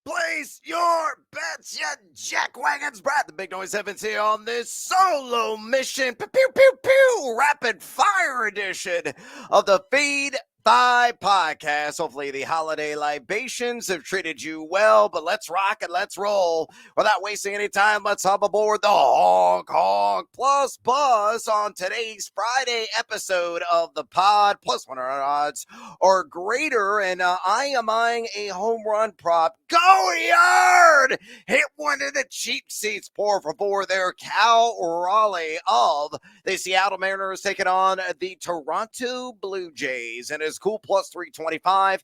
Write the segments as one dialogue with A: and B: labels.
A: Place your bets, you jackwagons. Brad, the Big Noise Evans here on this solo mission. Pew, pew, pew, pew. Rapid fire edition of the Feed 5 podcast. Hopefully, the holiday libations have treated you well, but let's rock and let's roll. Without wasting any time, let's hop aboard the Honk Honk Plus Buzz on today's Friday episode of the pod. Plus 100 odds or greater, and I am eyeing a home run prop. Go yard! Hit one of the cheap seats, por favor. There, Cal Raleigh of the Seattle Mariners taking on the Toronto Blue Jays, and his cool plus 325.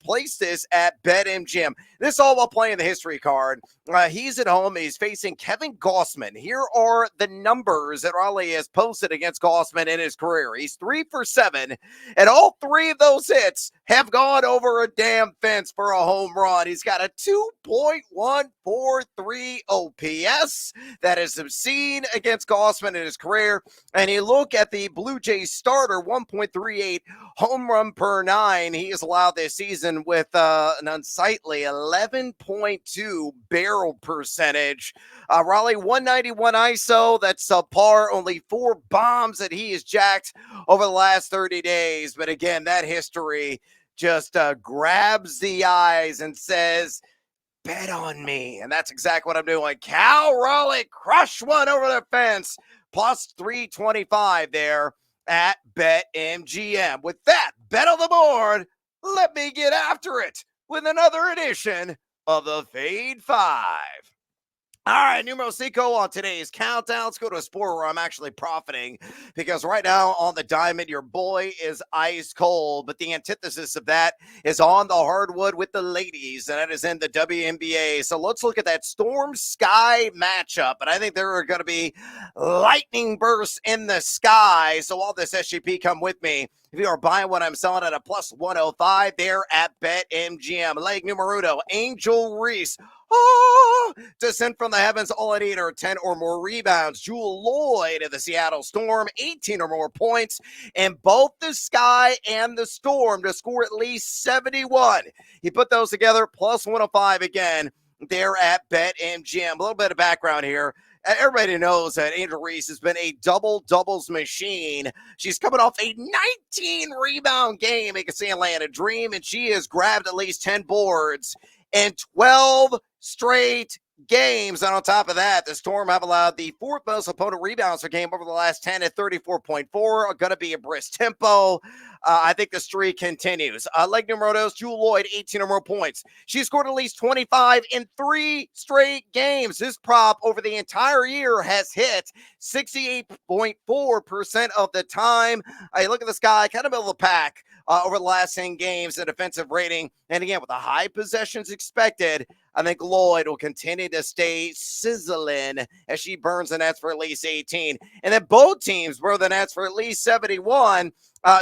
A: Place this at BetMGM. This all while playing the history card. He's at home. He's facing Kevin Gausman. Here are the numbers that Raleigh has posted against Gausman in his career. He's 3 for 7, and all three of those hits have gone over a damn fence for a home run. He's got a 2.143 OPS. That is obscene against Gausman in his career. And you look at the Blue Jays starter, 1.38 home run per 9. He is allowed this season with an unsightly 11.2 barrel percentage. Raleigh, 191 ISO. That's par. Only 4 bombs that he has jacked over the last 30 days. But again, that history just grabs the eyes and says, bet on me. And that's exactly what I'm doing. Cal Raleigh crushed one over the fence. Plus 325 there at BetMGM. With that bet on the board, let me get after it with another edition of the Fade 5. All right, numero cinco on today's countdown. Let's go to a sport where I'm actually profiting, because right now on the diamond, your boy is ice cold, but the antithesis of that is on the hardwood with the ladies, and that is in the WNBA. So let's look at that Storm Sky matchup, and I think there are going to be lightning bursts in the sky. So all this SGP, come with me. If you are buying what I'm selling at a plus 105 there at BetMGM. Leg numero uno, Angel Reese. Descent from the heavens, all I need are 10 or more rebounds. Jewel Lloyd of the Seattle Storm, 18 or more points, and both the Sky and the Storm to score at least 71. He put those together, plus 105 again there at BetMGM. A little bit of background here. Everybody knows that Angel Reese has been a doubles machine. She's coming off a 19 rebound game against the Atlanta Dream, and she has grabbed at least 10 boards in 12 straight games. And on top of that, the Storm have allowed the 4th most opponent rebounds per game over the last 10 at 34.4. Going to be a brisk tempo. I think the streak continues. Leg numero dos, Jewel Lloyd, 18 or more points. She scored at least 25 in 3 straight games. This prop over the entire year has hit 68.4% of the time. Look at this guy, kind of middle of the pack over the last 10 games in defensive rating. And again, with the high possessions expected, I think Lloyd will continue to stay sizzling as she burns the nets for at least 18. And then both teams burn the nets for at least 71.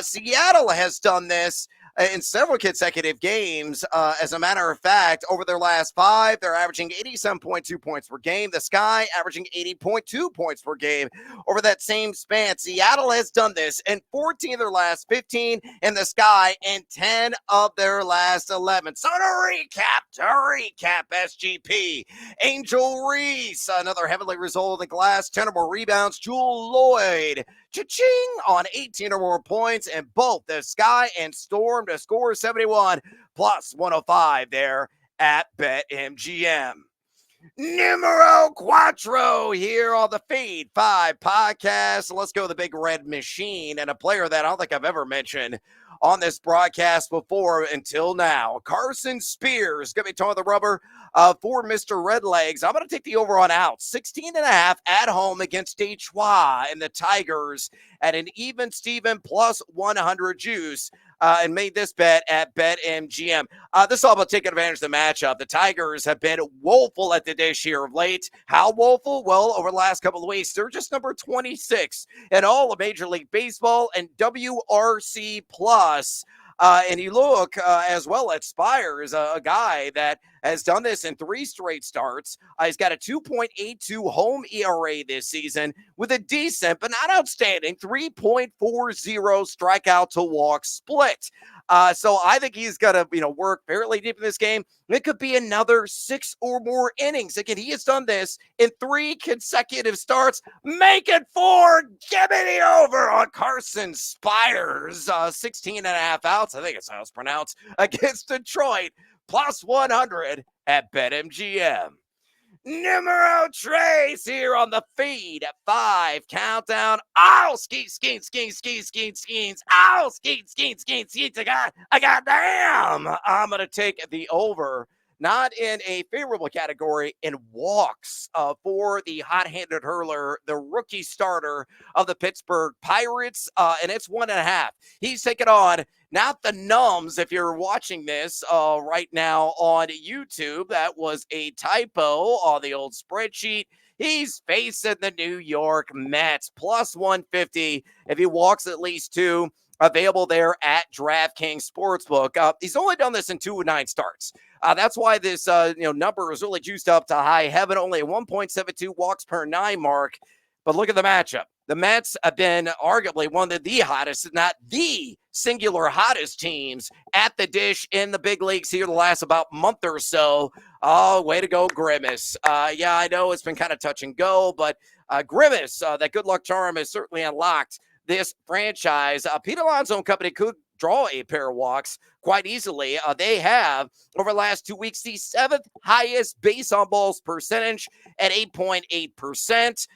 A: Seattle has done this in several consecutive games. As a matter of fact, over their last 5, they're averaging 87.2 points per game. The Sky averaging 80.2 points per game over that same span. Seattle has done this in 14 of their last 15, and the Sky in 10 of their last 11. So to recap, SGP, Angel Reese, another heavily result in the glass, 10 or more rebounds. Jewel Lloyd, cha-ching, on 18 or more points, and both the Sky and Storm to score 71, plus 105 there at BetMGM. Numero Quattro here on the Fade 5 podcast. Let's go to the Big Red Machine, and a player that I don't think I've ever mentioned on this broadcast before until now. Carson Spears going to be towing the rubber for Mr. Redlegs. I'm going to take the over on out. 16.5 at home against Detroit and the Tigers at an even Steven plus 100 juice. And made this bet at BetMGM. This is all about taking advantage of the matchup. The Tigers have been woeful at the dish here of late. How woeful? Well, over the last couple of weeks, they're just number 26 in all of Major League Baseball and WRC+. And you look as well at Spires, a guy that has done this in 3 straight starts. He's got a 2.82 home ERA this season with a decent but not outstanding 3.40 strikeout to walk split. So I think he's going to, work fairly deep in this game. It could be another 6 or more innings. Again, he has done this in 3 consecutive starts. Make it 4. Give me the over on Carson Spires. 16 and a half outs. I think it's how it's pronounced, against Detroit. Plus 100 at BetMGM. Numero Trace here on the feed at 5. Countdown. Oh, skeens. Oh, skeens. I got damn. I'm going to take the over. Not in a favorable category, in walks for the hot-handed hurler, the rookie starter of the Pittsburgh Pirates, and it's 1.5. He's taking on not the numbs. If you're watching this right now on YouTube, that was a typo on the old spreadsheet. He's facing the New York Mets, plus 150 if he walks at least 2. Available there at DraftKings Sportsbook. He's only done this in 2 of 9 starts. That's why this number is really juiced up to high heaven. Only a 1.72 walks per 9 mark. But look at the matchup. The Mets have been arguably one of the hottest, if not the singular hottest teams at the dish in the big leagues here the last about month or so. Oh, way to go, Grimace. Yeah, I know it's been kind of touch and go, but Grimace, that good luck charm is certainly unlocked this franchise. Pete Alonso and company could draw a pair of walks quite easily. They have, over the last 2 weeks, the 7th highest base on balls percentage at 8.8%.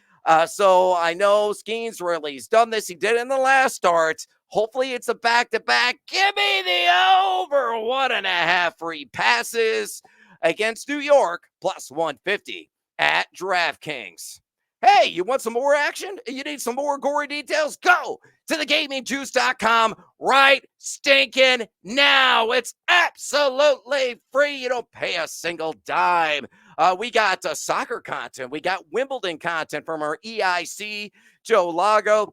A: So I know Skenes Riley's done this. He did it in the last start. Hopefully it's a back-to-back. Give me the over 1.5 free passes against New York, plus 150 at DraftKings. Hey, you want some more action? You need some more gory details? Go to thegamingjuice.com right stinking now. It's absolutely free. You don't pay a single dime. We got soccer content. We got Wimbledon content from our EIC, Joe Lago.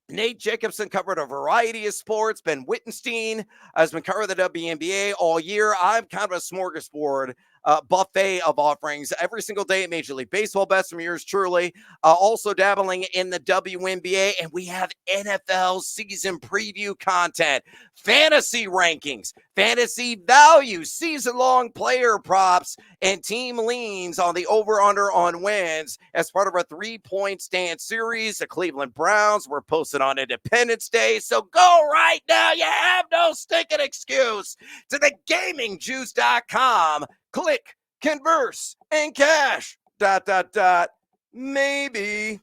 A: Nate Jacobson covered a variety of sports. Ben Wittenstein has been covering the WNBA all year. I'm kind of a smorgasbord buffet of offerings every single day at Major League Baseball bets from yours truly. Also dabbling in the WNBA, and we have NFL season preview content, fantasy rankings, fantasy value, season-long player props, and team leans on the over-under on wins as part of our 3-point stand series. The Cleveland Browns were posted on Independence Day, so go right now. You have no stinking excuse to thegamingjuice.com. Click, converse, and cash. ... Maybe.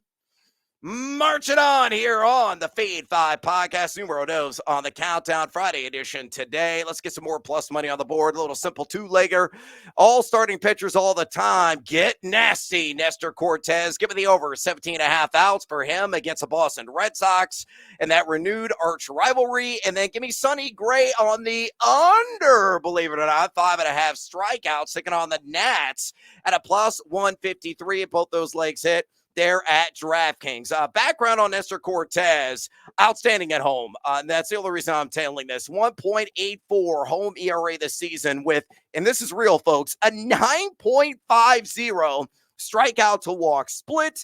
A: Marching on here on the Feed 5 podcast, numero dos on the Countdown Friday edition today. Let's get some more plus money on the board. A little simple 2-legger. All starting pitchers all the time. Get nasty. Nestor Cortez, give me the over 17.5 outs for him against the Boston Red Sox and that renewed arch rivalry. And then give me Sonny Gray on the under, believe it or not, 5.5 strikeouts, taking on the Nats at a plus 153 if both those legs hit. There at DraftKings. Background on Nestor Cortez, outstanding at home. And that's the only reason I'm tailing this. 1.84 home ERA this season with, and this is real, folks, a 9.50 strikeout to walk split.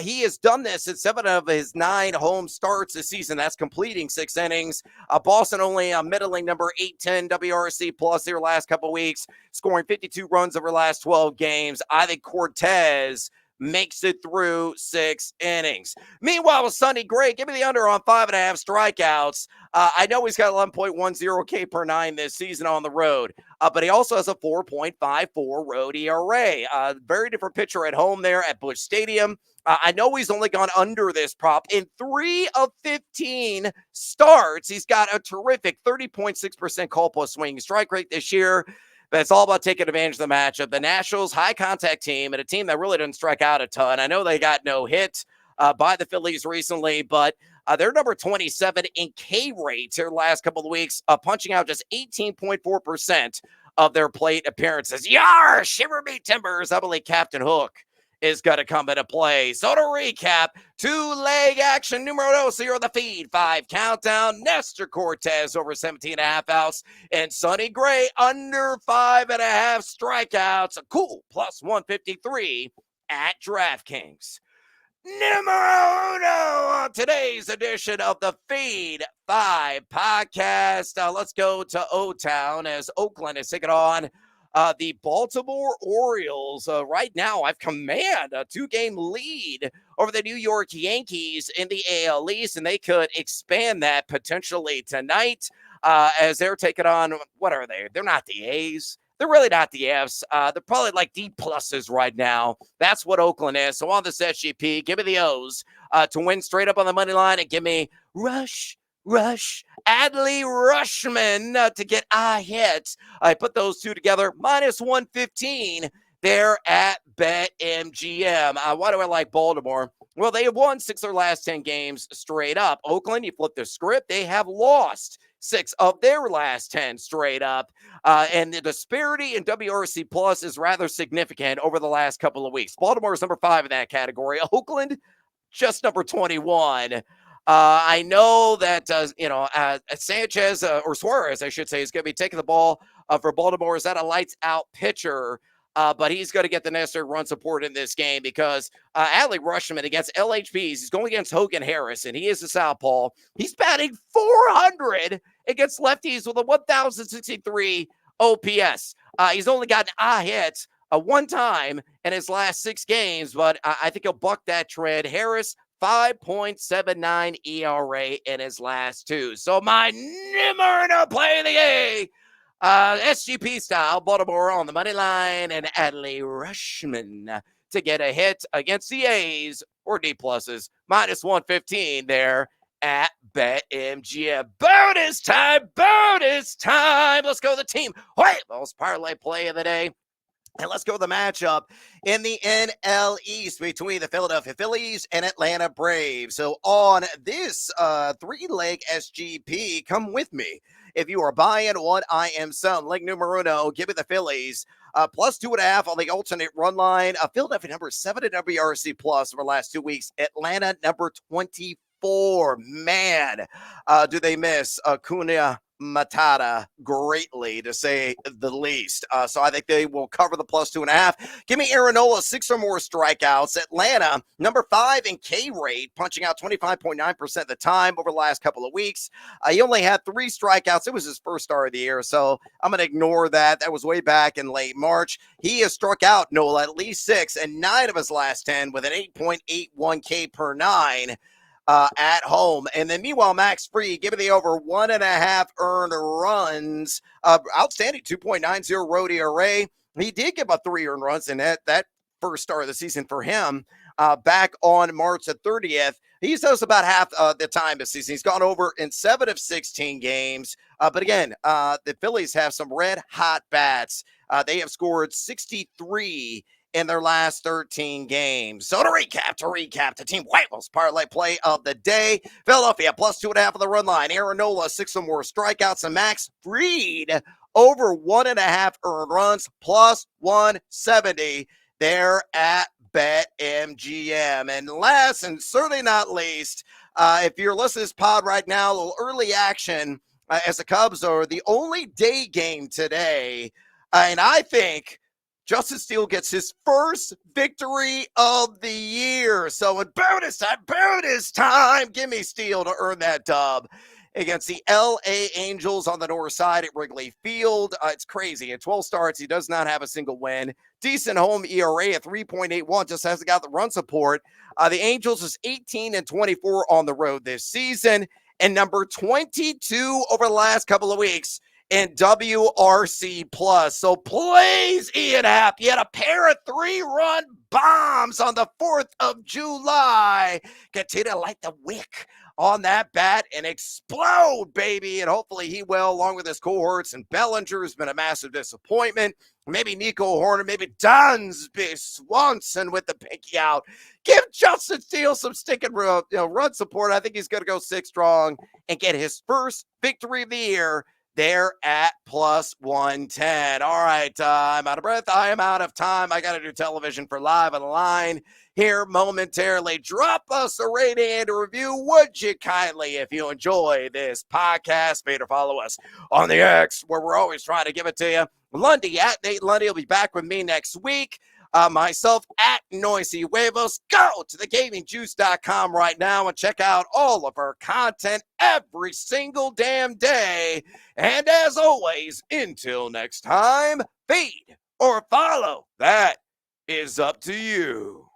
A: He has done this in 7 of his 9 home starts this season. That's completing 6 innings. Boston only middling number 810 WRC plus their last couple weeks, scoring 52 runs over the last 12 games. I think Cortez makes it through 6 innings. Meanwhile, with Sonny Gray, give me the under on 5.5 strikeouts. I know he's got 11.10 K per 9 this season on the road, but he also has a 4.54 road ERA. Very different pitcher at home there at Busch Stadium. I know he's only gone under this prop in 3 of 15 starts. He's got a terrific 30.6% call plus swing strike rate this year. But it's all about taking advantage of the matchup. The Nationals, high contact team, and a team that really didn't strike out a ton. I know they got no hit by the Phillies recently, but they're number 27 in K rates their last couple of weeks, punching out just 18.4% of their plate appearances. Yar! Shiver me timbers. I believe Captain Hook is going to come into play. So to recap, 2-leg action numero dos here on the Feed 5 Countdown. Nestor Cortez over 17.5 outs and Sonny Gray under 5.5 strikeouts. A cool plus 153 at DraftKings. numero uno on today's edition of the Feed 5 podcast. Let's go to O-Town as Oakland is taking on the Baltimore Orioles. Right now, I've command a 2-game lead over the New York Yankees in the AL East, and they could expand that potentially tonight as they're taking on, what are they? They're not the A's. They're really not the Fs. They're probably like D pluses right now. That's what Oakland is. So on this SGP, give me the O's to win straight up on the money line, and give me Rush, Adley Rushman to get a hit. I put those two together, minus 115 there at BetMGM. Why do I like Baltimore? Well, they have won 6 of their last 10 games straight up. Oakland, you flip the script, they have lost 6 of their last 10 straight up. And the disparity in WRC plus is rather significant over the last couple of weeks. Baltimore is number 5 in that category. Oakland, just number 21. I know that, Sanchez or Suarez, I should say, is going to be taking the ball for Baltimore. Is that a lights out pitcher? But he's going to get the necessary run support in this game because Adley Rushman against LHPs, he's going against Hogan Harris, and he is a southpaw. He's batting 400 against lefties with a 1,063 OPS. He's only gotten a hit one time in his last 6 games, but I think he'll buck that trend. Harris, 5.79 ERA in his last 2. So my numero play of the game, SGP style, Baltimore on the money line, and Adley Rushman to get a hit against the A's or D pluses, minus 115 there at BetMGM. Bonus time. Let's go to the team. Wait, most parlay play of the day. And let's go to the matchup in the NL East between the Philadelphia Phillies and Atlanta Braves. So on this 3-leg SGP, come with me. If you are buying what I am selling, leg numero uno, give me the Phillies. Plus 2.5 on the alternate run line. Philadelphia number 7 at WRC plus over the last 2 weeks. Atlanta number 24. Man, do they miss Acuna Matata greatly, to say the least. So I think they will cover the plus 2.5. Give me Aaron Nola, 6 or more strikeouts. Atlanta, number 5 in K rate, punching out 25.9% of the time over the last couple of weeks. He only had 3 strikeouts. It was his first start of the year, so I'm going to ignore that. That was way back in late March. He has struck out Nola at least 6 and 9 of his last 10 with an 8.81 K per 9. At home. And then meanwhile, Max Fried, give me the over 1.5 earned runs. Outstanding 2.90 road ERA. He did give up 3 earned runs in that first start of the season for him back on March the 30th. He's done about half the time this season. He's gone over in 7 of 16 games. But again, the Phillies have some red hot bats. They have scored 63 in their last 13 games. So to recap the team Whitewell's parlay play of the day. Philadelphia plus 2.5 on the run line. Aaron Nola, 6 or more strikeouts, and Max Fried over 1.5 earned runs, plus 170 there at BetMGM. And last and certainly not least, if you're listening to this pod right now, a little early action as the Cubs are the only day game today. And I think Justin Steele gets his first victory of the year. So in bonus time, give me Steele to earn that dub against the LA Angels on the north side at Wrigley Field. It's crazy. In 12 starts, he does not have a single win. Decent home ERA at 3.81, just hasn't got the run support. The Angels is 18-24 on the road this season, and number 22 over the last couple of weeks in WRC plus. So please, Ian Happ, you had a pair of 3-run bombs on the 4th of July. Continue to light the wick on that bat and explode, baby. And hopefully he will, along with his cohorts. And Bellinger has been a massive disappointment. Maybe Nico Horner, maybe Dunsby Swanson with the pinky out. Give Justin Steele some stinking run support. I think he's going to go 6 strong and get his first victory of the year there at plus 110. All right, I'm out of breath. I am out of time. I got to do television for Live on the Line here momentarily. Drop us a rating and a review, would you kindly, if you enjoy this podcast. Be to follow us on the X, where we're always trying to give it to you. Lundy at Nate Lundy will be back with me next week. myself at Noisy Huevos. Go to thegamingjuice.com right now and check out all of our content every single damn day. And as always, until next time, feed or follow. That is up to you.